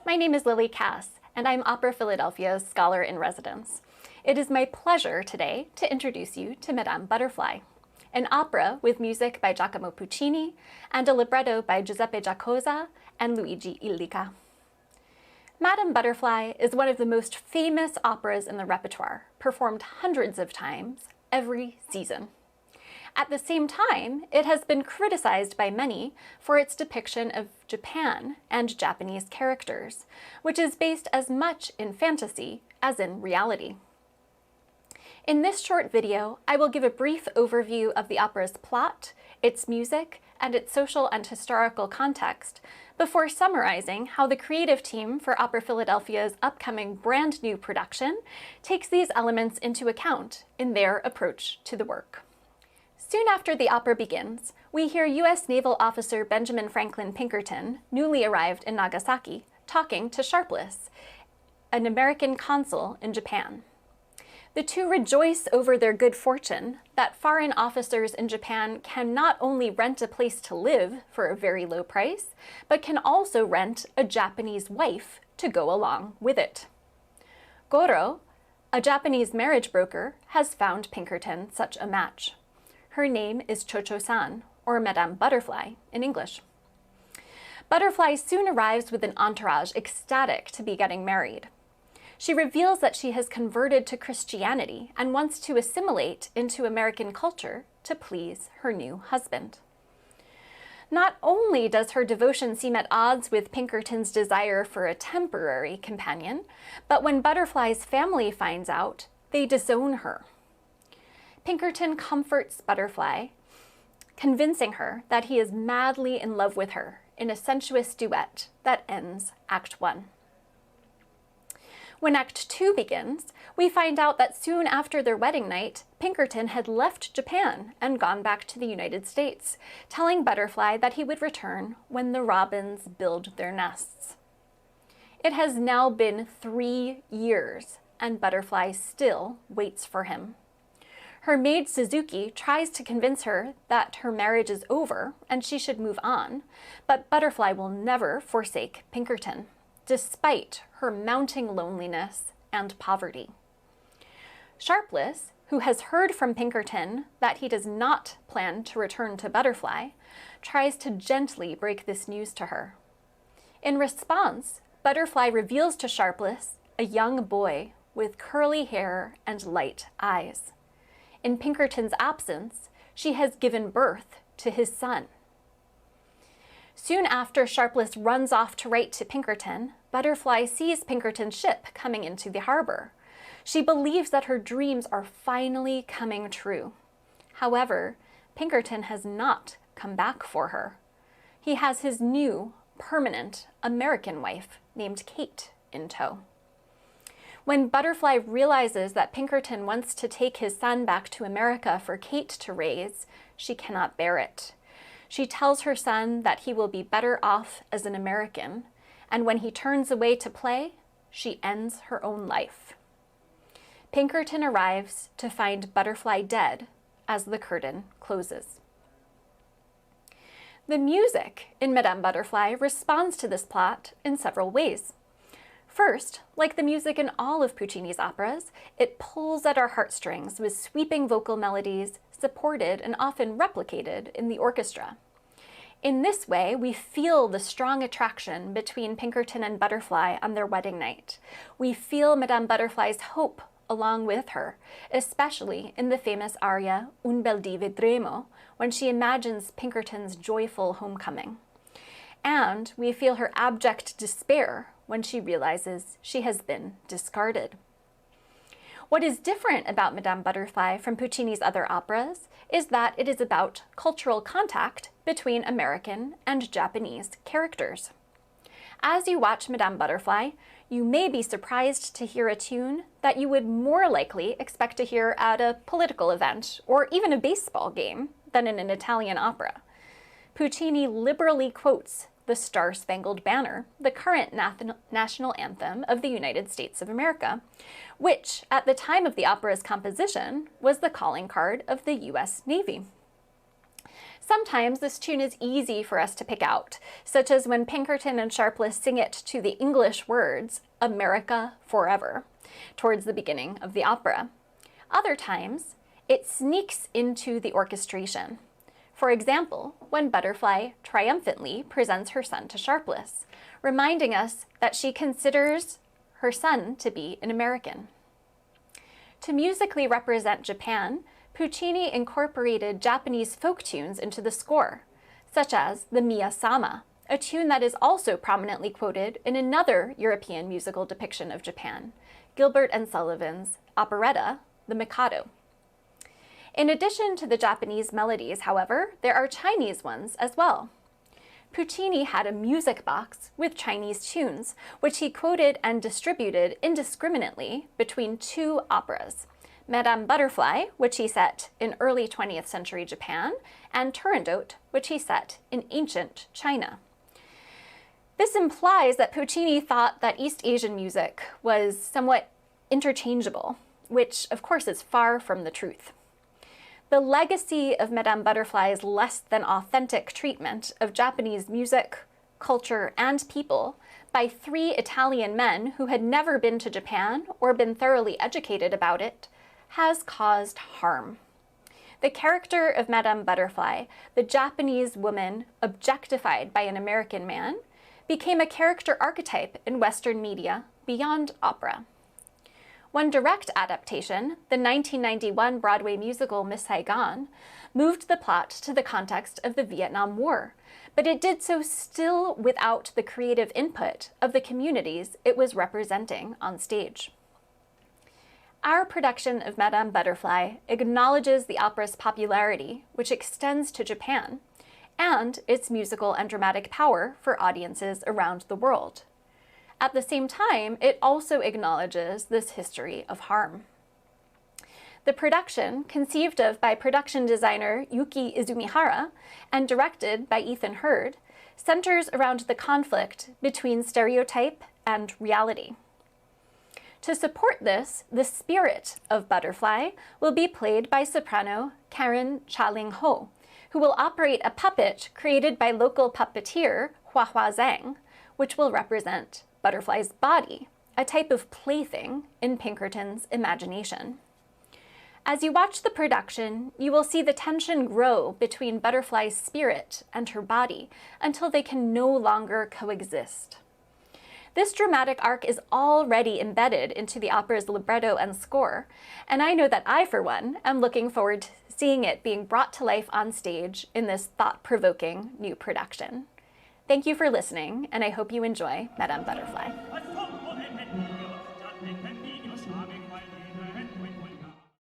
My name is Lily Kass, and I'm Opera Philadelphia's Scholar in Residence. It is my pleasure today to introduce you to Madame Butterfly, an opera with music by Giacomo Puccini and a libretto by Giuseppe Giacosa and Luigi Illica. Madame Butterfly is one of the most famous operas in the repertoire, performed hundreds of times every season. At the same time, it has been criticized by many for its depiction of Japan and Japanese characters, which is based as much in fantasy as in reality. In this short video, I will give a brief overview of the opera's plot, its music, and its social and historical context, before summarizing how the creative team for Opera Philadelphia's upcoming brand new production takes these elements into account in their approach to the work. Soon after the opera begins, we hear U.S. Naval Officer Benjamin Franklin Pinkerton, newly arrived in Nagasaki, talking to Sharpless, an American consul in Japan. The two rejoice over their good fortune that foreign officers in Japan can not only rent a place to live for a very low price, but can also rent a Japanese wife to go along with it. Goro, a Japanese marriage broker, has found Pinkerton such a match. Her name is Cho-Cho-san, or Madame Butterfly in English. Butterfly soon arrives with an entourage ecstatic to be getting married. She reveals that she has converted to Christianity and wants to assimilate into American culture to please her new husband. Not only does her devotion seem at odds with Pinkerton's desire for a temporary companion, but when Butterfly's family finds out, they disown her. Pinkerton comforts Butterfly, convincing her that he is madly in love with her in a sensuous duet that ends Act 1. When Act 2 begins, we find out that soon after their wedding night, Pinkerton had left Japan and gone back to the United States, telling Butterfly that he would return when the robins build their nests. It has now been 3 years, and Butterfly still waits for him. Her maid Suzuki tries to convince her that her marriage is over and she should move on, but Butterfly will never forsake Pinkerton, despite her mounting loneliness and poverty. Sharpless, who has heard from Pinkerton that he does not plan to return to Butterfly, tries to gently break this news to her. In response, Butterfly reveals to Sharpless a young boy with curly hair and light eyes. In Pinkerton's absence, she has given birth to his son. Soon after Sharpless runs off to write to Pinkerton, Butterfly sees Pinkerton's ship coming into the harbor. She believes that her dreams are finally coming true. However, Pinkerton has not come back for her. He has his new, permanent American wife named Kate in tow. When Butterfly realizes that Pinkerton wants to take his son back to America for Kate to raise, she cannot bear it. She tells her son that he will be better off as an American, and when he turns away to play, she ends her own life. Pinkerton arrives to find Butterfly dead as the curtain closes. The music in Madame Butterfly responds to this plot in several ways. First, like the music in all of Puccini's operas, it pulls at our heartstrings with sweeping vocal melodies supported and often replicated in the orchestra. In this way, we feel the strong attraction between Pinkerton and Butterfly on their wedding night. We feel Madame Butterfly's hope along with her, especially in the famous aria Un bel dì vedremo, when she imagines Pinkerton's joyful homecoming. And we feel her abject despair when she realizes she has been discarded. What is different about Madame Butterfly from Puccini's other operas is that it is about cultural contact between American and Japanese characters. As you watch Madame Butterfly, you may be surprised to hear a tune that you would more likely expect to hear at a political event or even a baseball game than in an Italian opera. Puccini liberally quotes the Star-Spangled Banner, the current national anthem of the United States of America, which, at the time of the opera's composition, was the calling card of the U.S. Navy. Sometimes this tune is easy for us to pick out, such as when Pinkerton and Sharpless sing it to the English words, "America Forever," towards the beginning of the opera. Other times, it sneaks into the orchestration. For example, when Butterfly triumphantly presents her son to Sharpless, reminding us that she considers her son to be an American. To musically represent Japan, Puccini incorporated Japanese folk tunes into the score, such as the Miya-sama, a tune that is also prominently quoted in another European musical depiction of Japan, Gilbert and Sullivan's operetta, The Mikado. In addition to the Japanese melodies, however, there are Chinese ones as well. Puccini had a music box with Chinese tunes, which he quoted and distributed indiscriminately between two operas, Madame Butterfly, which he set in early 20th century Japan, and Turandot, which he set in ancient China. This implies that Puccini thought that East Asian music was somewhat interchangeable, which of course is far from the truth. The legacy of Madame Butterfly's less than authentic treatment of Japanese music, culture, and people by three Italian men who had never been to Japan or been thoroughly educated about it has caused harm. The character of Madame Butterfly, the Japanese woman objectified by an American man, became a character archetype in Western media beyond opera. One direct adaptation, the 1991 Broadway musical Miss Saigon, moved the plot to the context of the Vietnam War, but it did so still without the creative input of the communities it was representing on stage. Our production of Madame Butterfly acknowledges the opera's popularity, which extends to Japan, and its musical and dramatic power for audiences around the world. At the same time, it also acknowledges this history of harm. The production, conceived of by production designer Yuki Izumihara and directed by Ethan Hurd, centers around the conflict between stereotype and reality. To support this, the spirit of Butterfly will be played by soprano Karen Cha-Ling Ho, who will operate a puppet created by local puppeteer Hua Hua Zhang, which will represent Butterfly's body, a type of plaything in Pinkerton's imagination. As you watch the production, you will see the tension grow between Butterfly's spirit and her body until they can no longer coexist. This dramatic arc is already embedded into the opera's libretto and score, and I know that I, for one, am looking forward to seeing it being brought to life on stage in this thought-provoking new production. Thank you for listening, and I hope you enjoy Madame Butterfly.